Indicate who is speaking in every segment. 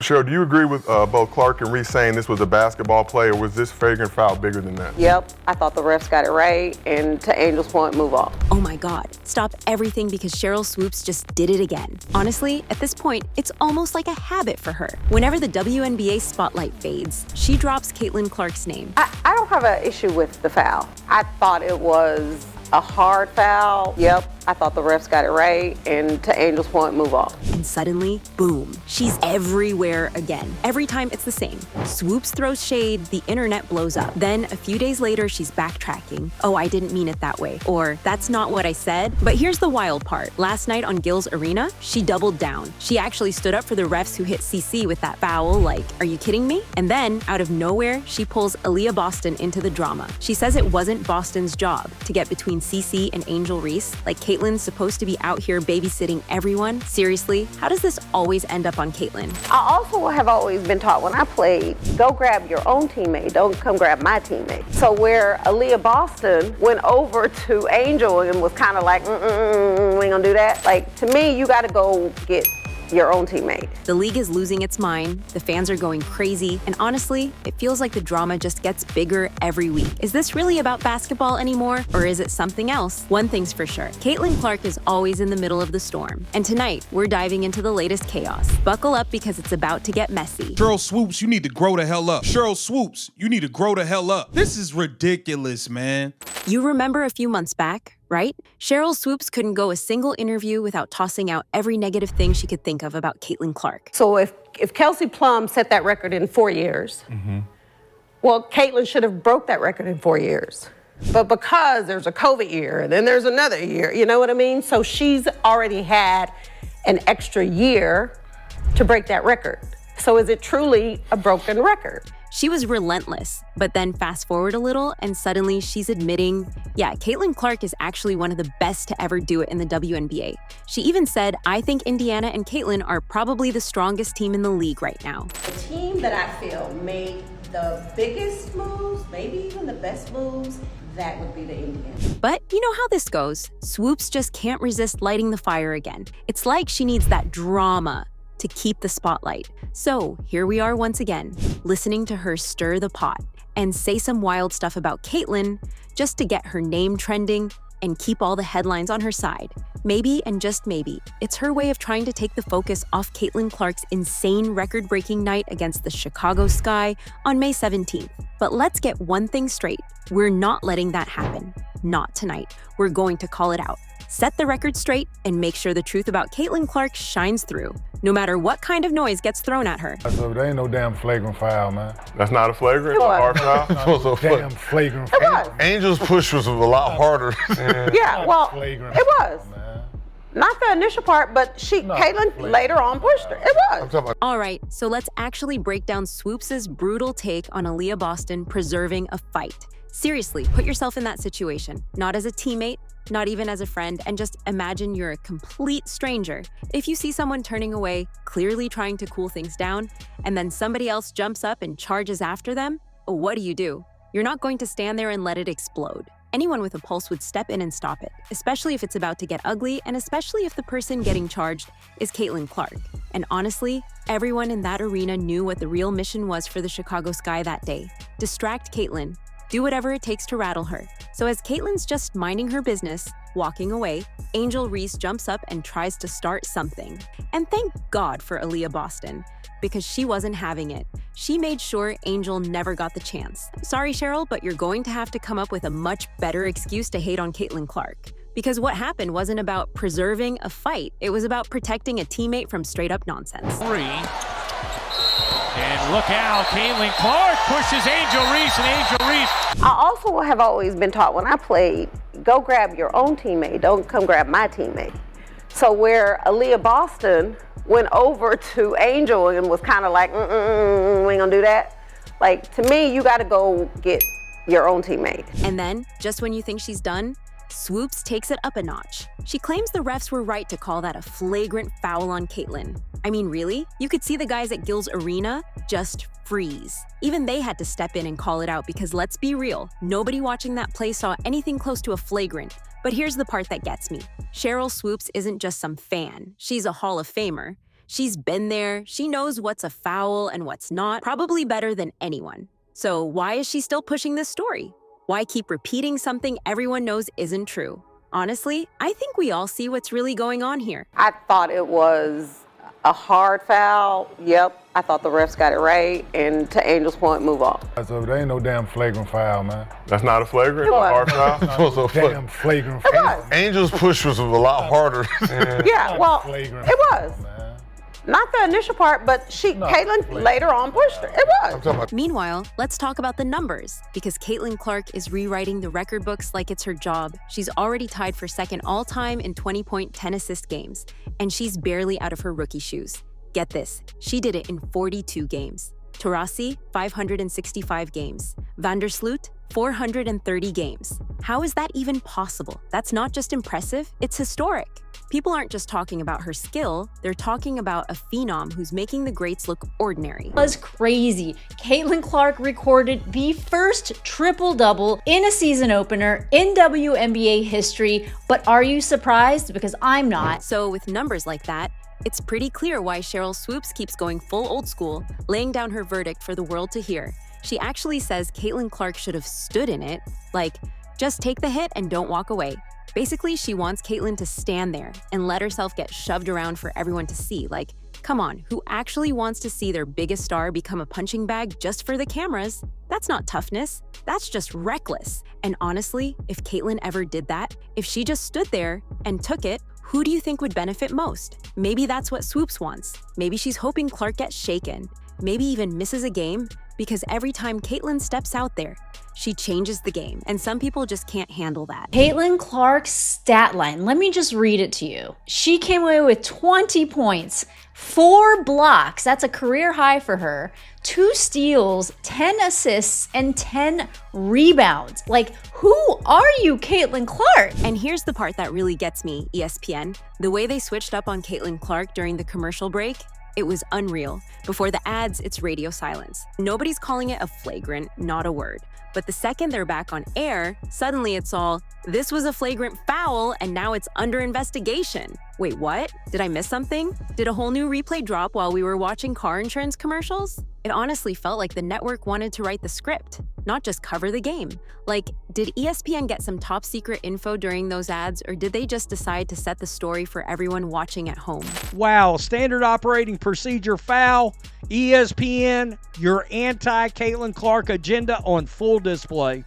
Speaker 1: Sheryl, do you agree with both Clark and Reese saying this was a basketball play, or was this flagrant foul bigger than that?
Speaker 2: Yep, I thought the refs got it right, and to Angel's point, move off.
Speaker 3: Oh my God, stop everything because Sheryl Swoopes just did it again. Honestly, at this point, it's almost like a habit for her. Whenever the WNBA spotlight fades, she drops Caitlin Clark's name.
Speaker 2: I don't have an issue with the foul. I thought it was a hard foul. Yep, I thought the refs got it right, and to Angel's point, move off.
Speaker 3: And suddenly, boom, she's everywhere again. Every time it's the same. Swoopes throws shade, the internet blows up. Then a few days later, she's backtracking. Oh, I didn't mean it that way. Or, that's not what I said. But here's the wild part. Last night on Gil's Arena, she doubled down. She actually stood up for the refs who hit CC with that foul, like, are you kidding me? And then, out of nowhere, she pulls Aaliyah Boston into the drama. She says it wasn't Boston's job to get between CC and Angel Reese, like Caitlin's supposed to be out here babysitting everyone. Seriously, how does this always end up on Caitlin?
Speaker 2: I also have always been taught when I played, go grab your own teammate, don't come grab my teammate. So where Aaliyah Boston went over to Angel and was kind of like, we ain't gonna do that. Like, to me, you gotta go get your own teammate.
Speaker 3: The league is losing its mind, the fans are going crazy, and honestly, it feels like the drama just gets bigger every week. Is this really about basketball anymore, or is it something else? One thing's for sure, Caitlin Clark is always in the middle of the storm. And tonight, we're diving into the latest chaos. Buckle up because it's about to get messy.
Speaker 4: Sheryl Swoopes, you need to grow the hell up. Sheryl Swoopes, you need to grow the hell up. This is ridiculous, man.
Speaker 3: You remember a few months back, right? Sheryl Swoopes couldn't go a single interview without tossing out every negative thing she could think of about Caitlin Clark.
Speaker 2: So if Kelsey Plum set that record in 4 years, well, Caitlin should have broke that record in 4 years. But because there's a COVID year, and then there's another year, you know what I mean? So she's already had an extra year to break that record. So is it truly a broken record?
Speaker 3: She was relentless, but then fast forward a little and suddenly she's admitting, yeah, Caitlin Clark is actually one of the best to ever do it in the WNBA. She even said, I think Indiana and Caitlin are probably the strongest team in the league right now.
Speaker 5: The team that I feel made the biggest moves, maybe even the best moves, that would be the Indians.
Speaker 3: But you know how this goes. Swoopes just can't resist lighting the fire again. It's like she needs that drama to keep the spotlight. So here we are once again, listening to her stir the pot and say some wild stuff about Caitlin just to get her name trending and keep all the headlines on her side. Maybe, and just maybe, it's her way of trying to take the focus off Caitlin Clark's insane record-breaking night against the Chicago Sky on May 17th. But let's get one thing straight. We're not letting that happen. Not tonight. We're going to call it out. Set the record straight and make sure the truth about Caitlin Clark shines through, no matter what kind of noise gets thrown at her.
Speaker 6: So there ain't no damn flagrant foul, man.
Speaker 1: That's not a flagrant hard foul?
Speaker 6: Damn flagrant foul.
Speaker 1: Angel's push was a lot harder.
Speaker 2: Yeah, well,
Speaker 6: Flagrant
Speaker 2: it was.
Speaker 6: foul, man.
Speaker 2: Not the initial part, but Caitlin later on pushed her. It was.
Speaker 3: All right, so let's actually break down Swoopes' brutal take on Aaliyah Boston preserving a fight. Seriously, put yourself in that situation, not as a teammate, not even as a friend, and just imagine you're a complete stranger. If you see someone turning away, clearly trying to cool things down, and then somebody else jumps up and charges after them, what do? You're not going to stand there and let it explode. Anyone with a pulse would step in and stop it, especially if it's about to get ugly, and especially if the person getting charged is Caitlin Clark. And honestly, everyone in that arena knew what the real mission was for the Chicago Sky that day. Distract Caitlin. Do whatever it takes to rattle her. So as Caitlin's just minding her business, walking away, Angel Reese jumps up and tries to start something. And thank God for Aaliyah Boston, because she wasn't having it. She made sure Angel never got the chance. Sorry, Sheryl, but you're going to have to come up with a much better excuse to hate on Caitlin Clark. Because what happened wasn't about preserving a fight, it was about protecting a teammate from straight-up nonsense.
Speaker 7: And look out, Caitlin Clark pushes Angel Reese, and Angel Reese.
Speaker 2: I also have always been taught when I played, go grab your own teammate, don't come grab my teammate. So where Aaliyah Boston went over to Angel and was kind of like, we ain't gonna do that. Like, to me, you gotta go get your own teammate.
Speaker 3: And then, just when you think she's done, Swoopes takes it up a notch. She claims the refs were right to call that a flagrant foul on Caitlin. I mean, really? You could see the guys at Gil's Arena just freeze. Even they had to step in and call it out because let's be real, nobody watching that play saw anything close to a flagrant. But here's the part that gets me. Sheryl Swoopes isn't just some fan. She's a Hall of Famer. She's been there, she knows what's a foul and what's not, probably better than anyone. So why is she still pushing this story? Why keep repeating something everyone knows isn't true? Honestly, I think we all see what's really going on here.
Speaker 2: I thought it was a hard foul. Yep, I thought the refs got it right. And to Angel's point, move on.
Speaker 6: So there ain't no damn flagrant foul, man.
Speaker 1: That's not a flagrant
Speaker 2: It was.
Speaker 1: hard foul?
Speaker 6: No damn flagrant foul.
Speaker 1: Angel's push was a lot harder.
Speaker 2: Yeah, well,
Speaker 6: Flagrant
Speaker 2: it was.
Speaker 6: foul, man.
Speaker 2: Not the initial part, but Caitlin later on pushed her. It was.
Speaker 3: Meanwhile, let's talk about the numbers, because Caitlin Clark is rewriting the record books like it's her job. She's already tied for second all-time in 20-point, 10-assist games, and she's barely out of her rookie shoes. Get this, she did it in 42 games. Taurasi, 565 games. Vandersloot, 430 games. How is that even possible? That's not just impressive, it's historic. People aren't just talking about her skill, they're talking about a phenom who's making the greats look ordinary.
Speaker 8: It was crazy. Caitlin Clark recorded the first triple-double in a season opener in WNBA history, but are you surprised? Because I'm not.
Speaker 3: So with numbers like that, it's pretty clear why Sheryl Swoopes keeps going full old school, laying down her verdict for the world to hear. She actually says Caitlin Clark should have stood in it, like, just take the hit and don't walk away. Basically, she wants Caitlin to stand there and let herself get shoved around for everyone to see. Like, come on, who actually wants to see their biggest star become a punching bag just for the cameras? That's not toughness, that's just reckless. And honestly, if Caitlin ever did that, if she just stood there and took it, who do you think would benefit most? Maybe that's what Swoopes wants. Maybe she's hoping Clark gets shaken, maybe even misses a game, because every time Caitlin steps out there, she changes the game, and some people just can't handle that.
Speaker 8: Caitlin Clark's stat line, let me just read it to you. She came away with 20 points, 4 blocks, that's a career high for her, 2 steals, 10 assists, and 10 rebounds. Like, who are you, Caitlin Clark?
Speaker 3: And here's the part that really gets me, ESPN. The way they switched up on Caitlin Clark during the commercial break, it was unreal. Before the ads, it's radio silence. Nobody's calling it a flagrant, not a word. But the second they're back on air, suddenly it's all, this was a flagrant foul and now it's under investigation. Wait, what? Did I miss something? Did a whole new replay drop while we were watching car insurance commercials? It honestly felt like the network wanted to write the script, not just cover the game. Like, did ESPN get some top secret info during those ads, or did they just decide to set the story for everyone watching at home?
Speaker 7: Wow, standard operating procedure foul. ESPN, your anti-Caitlin Clark agenda on full display.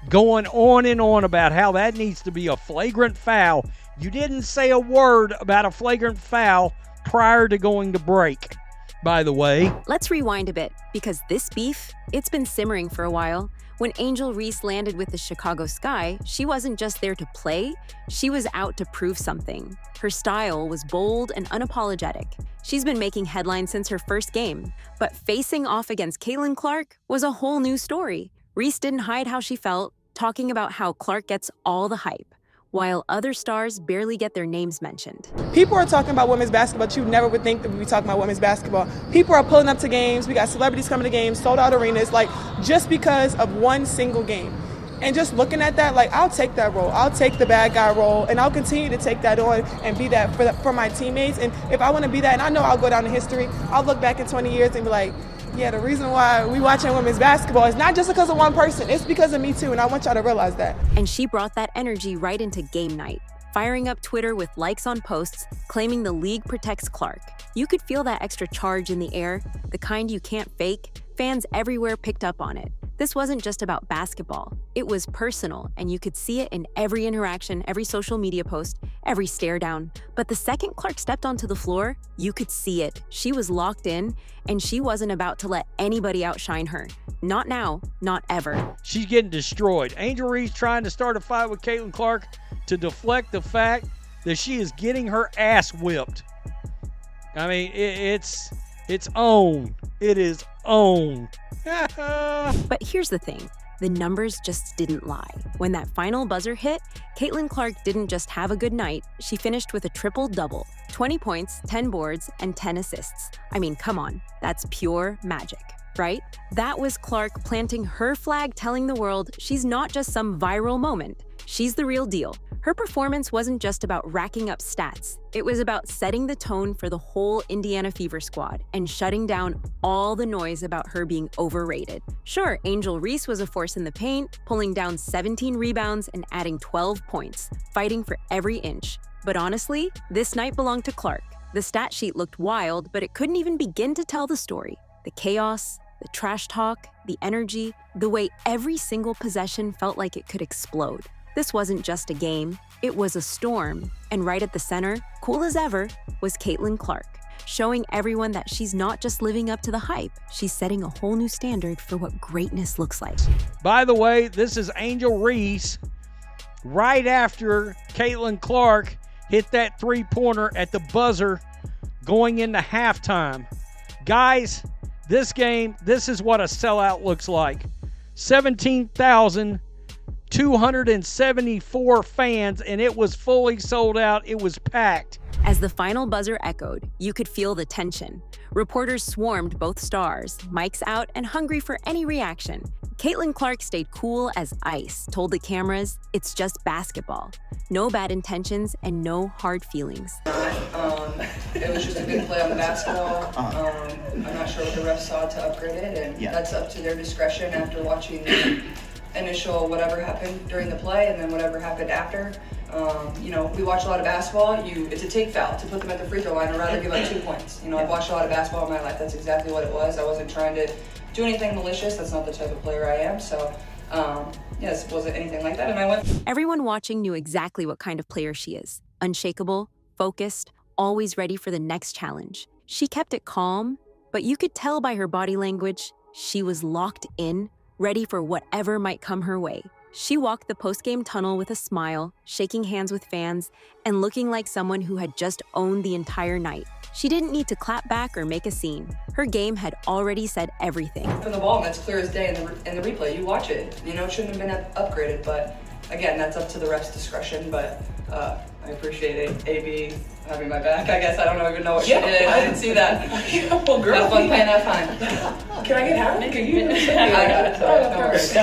Speaker 7: Going on and on about how that needs to be a flagrant foul. You didn't say a word about a flagrant foul prior to going to break, by the way.
Speaker 3: Let's rewind a bit, because this beef, it's been simmering for a while. When Angel Reese landed with the Chicago Sky, she wasn't just there to play, she was out to prove something. Her style was bold and unapologetic. She's been making headlines since her first game, but facing off against Caitlin Clark was a whole new story. Reese didn't hide how she felt, talking about how Clark gets all the hype, while other stars barely get their names mentioned.
Speaker 9: People are talking about women's basketball, but you never would think that we'd be talking about women's basketball. People are pulling up to games. We got celebrities coming to games, sold out arenas, like just because of one single game. And just looking at that, like, I'll take that role. I'll take the bad guy role, and I'll continue to take that on and be that for my teammates. And if I want to be that, and I know I'll go down in history, I'll look back in 20 years and be like, yeah, the reason why we watching women's basketball is not just because of one person. It's because of me too, and I want y'all to realize that.
Speaker 3: And she brought that energy right into game night, firing up Twitter with likes on posts, claiming the league protects Clark. You could feel that extra charge in the air, the kind you can't fake. Fans everywhere picked up on it. This wasn't just about basketball. It was personal, and you could see it in every interaction, every social media post, every stare down. But the second Clark stepped onto the floor, you could see it. She was locked in, and she wasn't about to let anybody outshine her. Not now, not ever.
Speaker 7: She's getting destroyed. Angel Reese trying to start a fight with Caitlin Clark to deflect the fact that she is getting her ass whipped. I mean, it's on. It is on.
Speaker 3: But here's the thing. The numbers just didn't lie. When that final buzzer hit, Caitlin Clark didn't just have a good night, she finished with a triple-double. 20 points, 10 boards, and 10 assists. I mean, come on, that's pure magic, right? That was Clark planting her flag, telling the world she's not just some viral moment. She's the real deal. Her performance wasn't just about racking up stats. It was about setting the tone for the whole Indiana Fever squad and shutting down all the noise about her being overrated. Sure, Angel Reese was a force in the paint, pulling down 17 rebounds and adding 12 points, fighting for every inch. But honestly, this night belonged to Clark. The stat sheet looked wild, but it couldn't even begin to tell the story. The chaos, the trash talk, the energy, the way every single possession felt like it could explode. This wasn't just a game, it was a storm. And right at the center, cool as ever, was Caitlin Clark, showing everyone that she's not just living up to the hype, she's setting a whole new standard for what greatness looks like.
Speaker 7: By the way, this is Angel Reese right after Caitlin Clark hit that three-pointer at the buzzer going into halftime. Guys, this game, this is what a sellout looks like. 17,274 fans, and it was fully sold out. It was packed.
Speaker 3: As the final buzzer echoed, you could feel the tension. Reporters swarmed both stars, mics out and hungry for any reaction. Caitlin Clark stayed cool as ice, told the cameras, it's just basketball. No bad intentions and no hard feelings.
Speaker 10: It was just a good play on the basketball. I'm not sure what the refs saw to upgrade it, and that's up to their discretion after watching the initial whatever happened during the play and then whatever happened after. We watch a lot of basketball. It's a take foul to put them at the free throw line. I'd rather give up 2 points. I've watched a lot of basketball in my life. That's exactly what it was. I wasn't trying to do anything malicious. That's not the type of player I am. So, yes, wasn't anything like that. And I went.
Speaker 3: Everyone watching knew exactly what kind of player she is. Unshakable, focused, always ready for the next challenge. She kept it calm, but you could tell by her body language, she was locked in, ready for whatever might come her way. She walked the post-game tunnel with a smile, shaking hands with fans, and looking like someone who had just owned the entire night. She didn't need to clap back or make a scene. Her game had already said everything.
Speaker 10: From the ball, and that's clear as day in the replay. You watch it. It shouldn't have been upgraded, but again, that's up to the ref's discretion. But I appreciate AB having my back. I guess I don't even know what she did. I didn't see that. Well, girl, have fun playing that fine. Can I get half? Can you? I got it. No worries.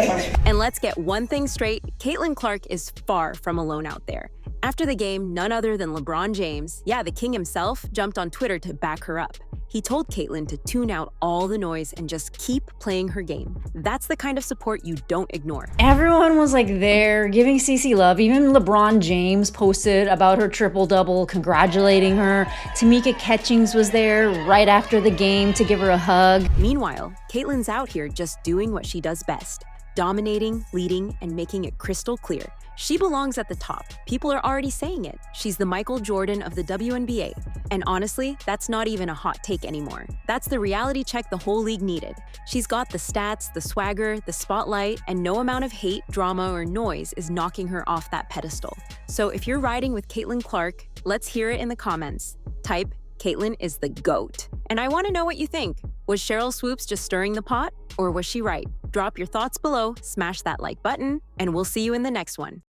Speaker 3: And let's get one thing straight, Caitlin Clark is far from alone out there. After the game, none other than LeBron James, the king himself, jumped on Twitter to back her up. He told Caitlin to tune out all the noise and just keep playing her game. That's the kind of support you don't ignore.
Speaker 8: Everyone was there giving Cece love. Even LeBron James posted about her triple-double, congratulating her. Tamika Catchings was there right after the game to give her a hug.
Speaker 3: Meanwhile, Caitlin's out here just doing what she does best, dominating, leading, and making it crystal clear. She belongs at the top. People are already saying it. She's the Michael Jordan of the WNBA. And honestly, that's not even a hot take anymore. That's the reality check the whole league needed. She's got the stats, the swagger, the spotlight, and no amount of hate, drama, or noise is knocking her off that pedestal. So if you're riding with Caitlin Clark, let's hear it in the comments. Type, Caitlin is the GOAT. And I want to know what you think. Was Sheryl Swoopes just stirring the pot, or was she right? Drop your thoughts below, smash that like button, and we'll see you in the next one.